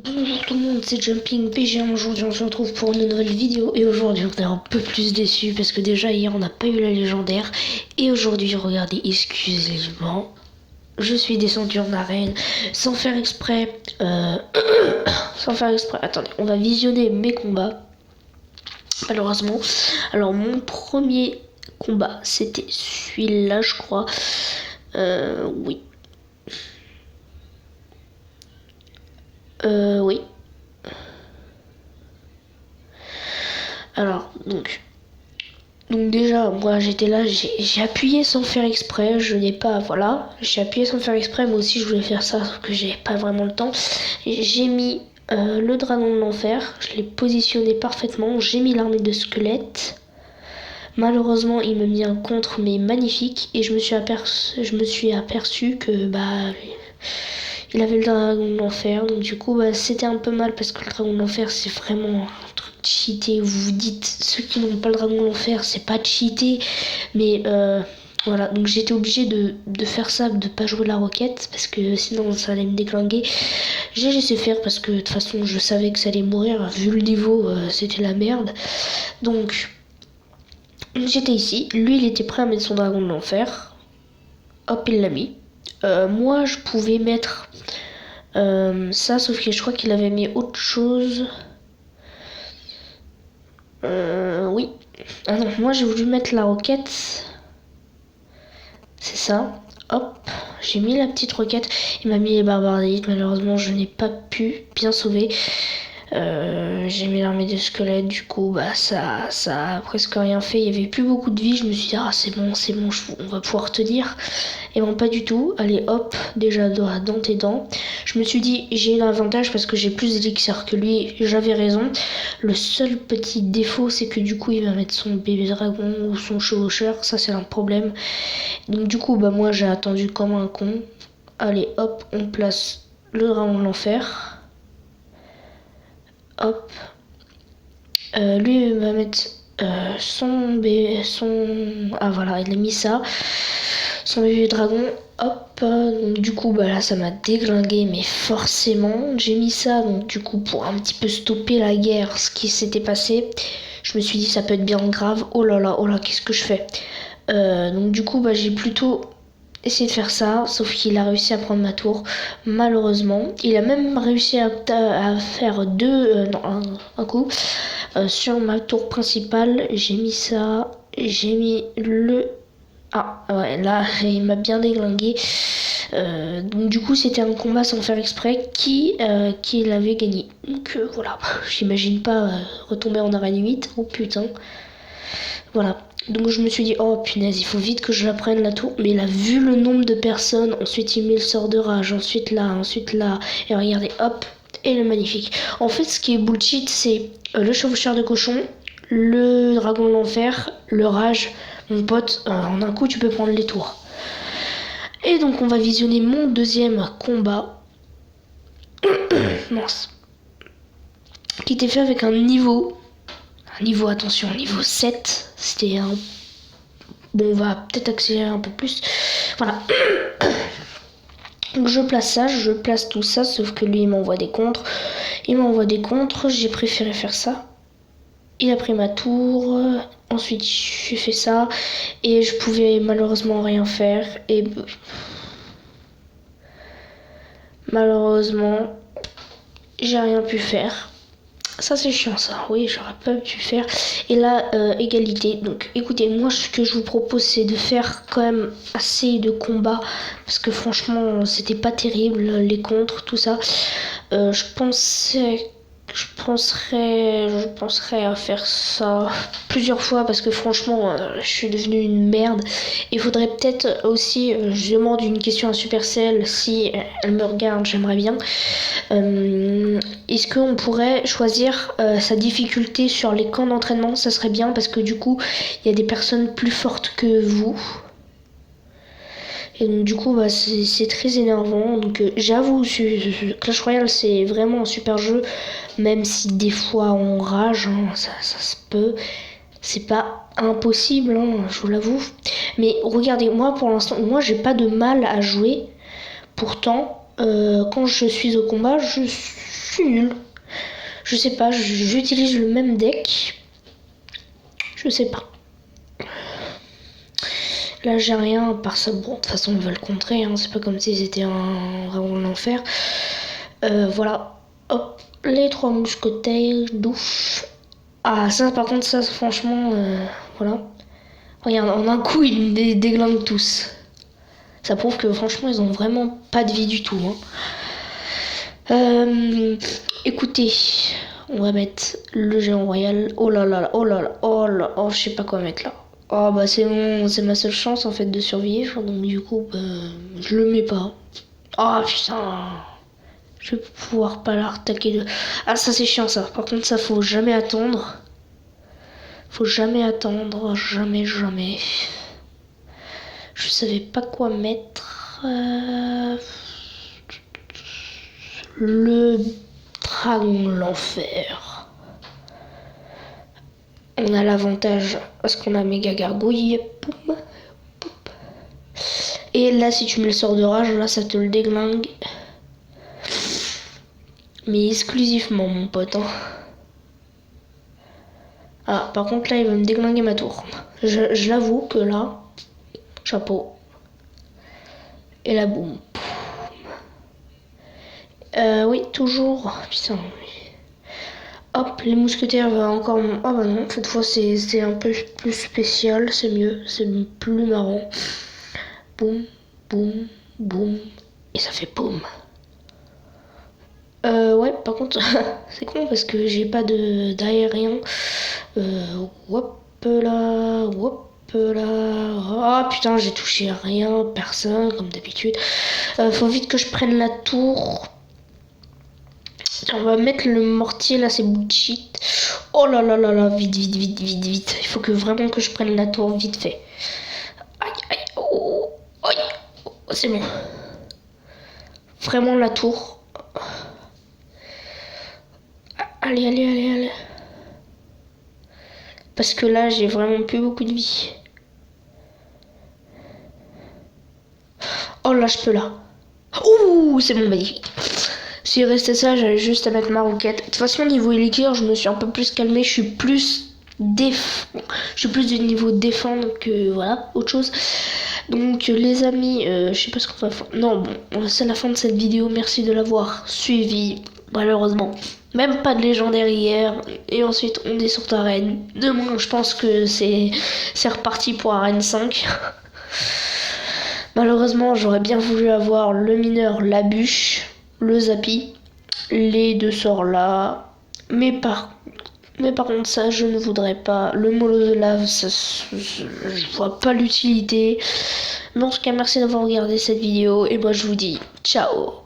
Bonjour tout le monde, c'est Jumping PG. Aujourd'hui on se retrouve pour une nouvelle vidéo et aujourd'hui on est un peu plus déçus parce que déjà hier on n'a pas eu la légendaire et aujourd'hui regardez, excusez-moi, je suis descendu en arène sans faire exprès, sans faire exprès. Attendez, on va visionner mes combats malheureusement. Alors mon premier combat c'était celui-là je crois, oui. Oui. Alors, donc déjà, moi j'étais là, j'ai appuyé sans faire exprès, je n'ai pas, voilà, j'ai appuyé sans faire exprès, moi aussi je voulais faire ça, sauf que j'ai pas vraiment le temps. J'ai mis le dragon de l'enfer, je l'ai positionné parfaitement, j'ai mis l'armée de squelettes. Malheureusement, il me mit un contre, mais magnifique, et je me suis aperçu que, il avait le dragon de l'enfer, donc du coup c'était un peu mal parce que le dragon de l'enfer c'est vraiment un truc cheaté. Vous vous dites ceux qui n'ont pas le dragon de l'enfer c'est pas cheaté, mais voilà, donc j'étais obligée de faire ça, de pas jouer la roquette parce que sinon ça allait me déglinguer. J'ai laissé faire parce que de toute façon je savais que ça allait mourir, vu le niveau c'était la merde. Donc j'étais ici, lui il était prêt à mettre son dragon de l'enfer, hop il l'a mis. Moi je pouvais mettre ça, sauf que je crois qu'il avait mis autre chose. Oui. Ah non, moi j'ai voulu mettre la roquette. C'est ça. Hop, j'ai mis la petite roquette. Il m'a mis les barbaries. Malheureusement, je n'ai pas pu bien sauver. J'ai mis l'armée de squelettes, du coup ça a presque rien fait, il y avait plus beaucoup de vie, je me suis dit ah c'est bon, on va pouvoir tenir. Et bon pas du tout, allez hop, déjà dans tes dents. Je me suis dit j'ai un avantage parce que j'ai plus d'élixir que lui, j'avais raison. Le seul petit défaut c'est que du coup il va mettre son bébé dragon ou son chevaucheur, ça c'est un problème. Donc du coup moi j'ai attendu comme un con. Allez hop, on place le dragon de l'enfer. Hop. Lui il va mettre son bébé, ah voilà, il a mis ça. Son bébé dragon. Hop. Donc du coup là ça m'a déglingué, mais forcément. J'ai mis ça donc du coup pour un petit peu stopper la guerre, ce qui s'était passé. Je me suis dit ça peut être bien grave. Oh là, qu'est-ce que je fais? Donc du coup j'ai plutôt essayer de faire ça, sauf qu'il a réussi à prendre ma tour, malheureusement. Il a même réussi à faire un coup. Sur ma tour principale, j'ai mis ça, j'ai mis le... Ah ouais, là, il m'a bien déglingué. Donc du coup, c'était un combat sans faire exprès qui l'avait gagné. Donc voilà, j'imagine pas retomber en arène 8. Oh putain. Voilà. Donc je me suis dit, oh punaise, il faut vite que je la prenne la tour. Mais il a vu le nombre de personnes. Ensuite, il met le sort de rage. Ensuite là. Et regardez, hop. Et le magnifique. En fait, ce qui est bullshit, c'est le chevaucheur de cochon, le dragon de l'enfer, le rage. Mon pote, en un coup, tu peux prendre les tours. Et donc, on va visionner mon deuxième combat. Mince. Qui était fait avec un niveau, attention, niveau 7. C'était un... Bon, on va peut-être accélérer un peu plus. Voilà. Donc je place ça, je place tout ça, sauf que lui il m'envoie des contres. J'ai préféré faire ça. Il a pris ma tour. Ensuite j'ai fait ça. Et je pouvais malheureusement rien faire. Et malheureusement, j'ai rien pu faire. Ça c'est chiant ça, oui j'aurais pas pu faire. Et là égalité, donc écoutez, moi ce que je vous propose c'est de faire quand même assez de combats. Parce que franchement c'était pas terrible, les contres, tout ça. Je penserais à faire ça plusieurs fois parce que franchement je suis devenue une merde. Il faudrait peut-être aussi, je demande une question à Supercell si elle me regarde, j'aimerais bien. Est-ce qu'on pourrait choisir sa difficulté sur les camps d'entraînement? Ça serait bien parce que du coup il y a des personnes plus fortes que vous. Et donc du coup c'est très énervant. Donc j'avoue, Clash Royale c'est vraiment un super jeu. Même si des fois on rage, hein, ça se peut. C'est pas impossible, hein, je vous l'avoue. Mais regardez, moi pour l'instant, moi j'ai pas de mal à jouer. Pourtant, quand je suis au combat, je suis nul. Je sais pas, j'utilise le même deck. Je sais pas. Là j'ai rien à part ça. Bon, de toute façon on va le contrer, hein. C'est pas comme si c'était vraiment l'enfer. Voilà. Hop, les 3 mousquetaires, douche. Ah ça par contre ça franchement, voilà. Regarde, en un coup ils me déglinguent tous. Ça prouve que franchement ils ont vraiment pas de vie du tout, hein. Écoutez, on va mettre le géant royal. Oh là là, oh là là, oh là, oh je sais pas quoi mettre là. Oh bah c'est ma seule chance en fait de survivre, donc du coup bah, je le mets pas. Oh putain, je vais pouvoir pas la retaquer. Ah ça c'est chiant ça, par contre ça faut jamais attendre. Faut jamais attendre, jamais. Je savais pas quoi mettre. Le dragon l'enfer. On a l'avantage parce qu'on a méga gargouille. Poum, poum. Et là, si tu mets le sort de rage, là, ça te le déglingue. Mais exclusivement, mon pote. Hein. Ah, par contre, là, il va me déglinguer ma tour. Je l'avoue que là, chapeau. Et là, boum. Oui, toujours. Putain. Hop, les mousquetaires va encore... Ah bah non, cette fois c'est un peu plus spécial, c'est mieux, c'est plus marrant. Boum, boum, boum. Et ça fait boum. Ouais, par contre, c'est con parce que j'ai pas d'aérien. Hop là, hop là. Ah putain, j'ai touché à rien, personne, comme d'habitude. Faut vite que je prenne la tour. On va mettre le mortier là, c'est bullshit. Oh là là là là, vite. Il faut que vraiment que je prenne la tour vite fait. Aïe, oh, aïe. Oh, c'est bon. Vraiment la tour. Allez. Parce que là, j'ai vraiment plus beaucoup de vie. Oh là, je peux là. Ouh, c'est bon, magnifique. S'il restait ça, j'allais juste à mettre ma roquette. De toute façon, niveau éliqueur, je me suis un peu plus calmée. Je suis plus du niveau défendre que voilà, autre chose. Donc les amis, je sais pas ce qu'on va faire. Non, bon, c'est la fin de cette vidéo. Merci de l'avoir suivi. Malheureusement, même pas de légendaire hier. Et ensuite, on est sur arène. Demain, je pense que c'est reparti pour arène 5. Malheureusement, j'aurais bien voulu avoir le mineur, la bûche, le zappy, les 2 sorts là. Mais par contre, ça, je ne voudrais pas. Le mollo de lave, ça, je vois pas l'utilité. Mais en tout cas, merci d'avoir regardé cette vidéo. Et moi, je vous dis ciao.